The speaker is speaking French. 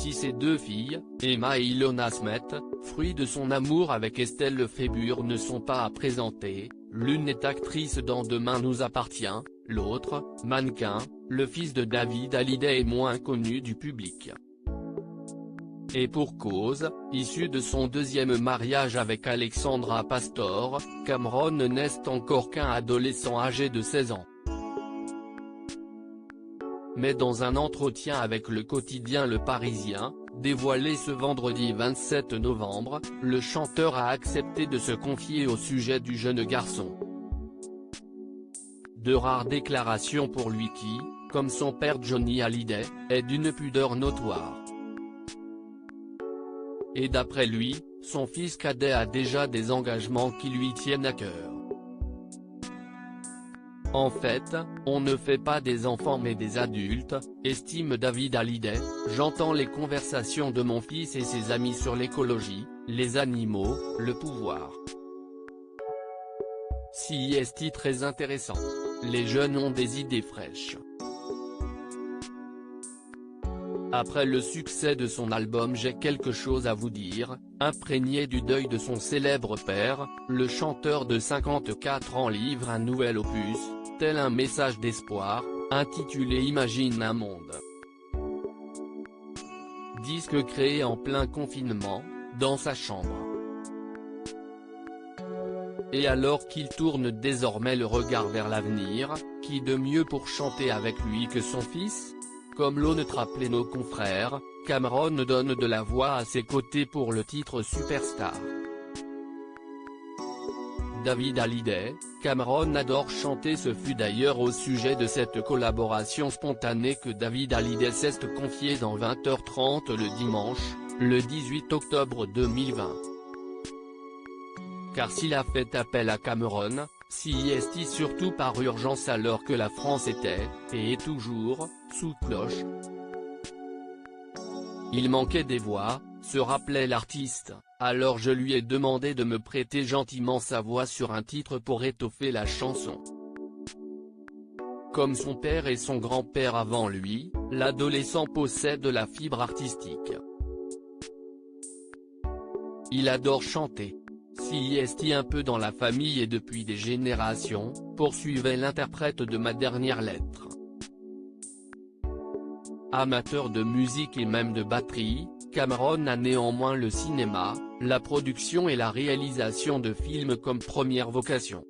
aussi ses deux filles, Emma et Ilona Smet, fruits de son amour avec Estelle Lefébure, ne sont pas à présenter. L'une est actrice dans Demain nous appartient, l'autre, mannequin. Le fils de David Hallyday est moins connu du public. Et pour cause, issu de son deuxième mariage avec Alexandra Pastor, Cameron n'est encore qu'un adolescent âgé de 16 ans. Mais dans un entretien avec le quotidien Le Parisien, dévoilé ce vendredi 27 novembre, le chanteur a accepté de se confier au sujet du jeune garçon. De rares déclarations pour lui qui, comme son père Johnny Hallyday, est d'une pudeur notoire. Et d'après lui, son fils cadet a déjà des engagements qui lui tiennent à cœur. En fait, on ne fait pas des enfants mais des adultes, estime David Hallyday. J'entends les conversations de mon fils et ses amis sur l'écologie, les animaux, le pouvoir. Si est très intéressant. Les jeunes ont des idées fraîches. Après le succès de son album J'ai quelque chose à vous dire, imprégné du deuil de son célèbre père, le chanteur de 54 ans livre un nouvel opus, tel un message d'espoir, intitulé Imagine un monde. Disque créé en plein confinement, dans sa chambre. Et alors qu'il tourne désormais le regard vers l'avenir, qui de mieux pour chanter avec lui que son fils ? Comme l'ont rappelé nos confrères, Cameron donne de la voix à ses côtés pour le titre Superstar. David Hallyday, Cameron adore chanter. Ce fut d'ailleurs au sujet de cette collaboration spontanée que David Hallyday s'est confié dans 20h30 le dimanche, le 18 octobre 2020. Car s'il a fait appel à Cameron, s'y est surtout par urgence alors que la France était, et est toujours, sous cloche. Il manquait des voix, se rappelait l'artiste, alors je lui ai demandé de me prêter gentiment sa voix sur un titre pour étoffer la chanson. Comme son père et son grand-père avant lui, l'adolescent possède la fibre artistique. Il adore chanter. S'y est un peu dans la famille et depuis des générations, poursuivait l'interprète de Ma dernière lettre. Amateur de musique et même de batterie, Cameron a néanmoins le cinéma, la production et la réalisation de films comme première vocation.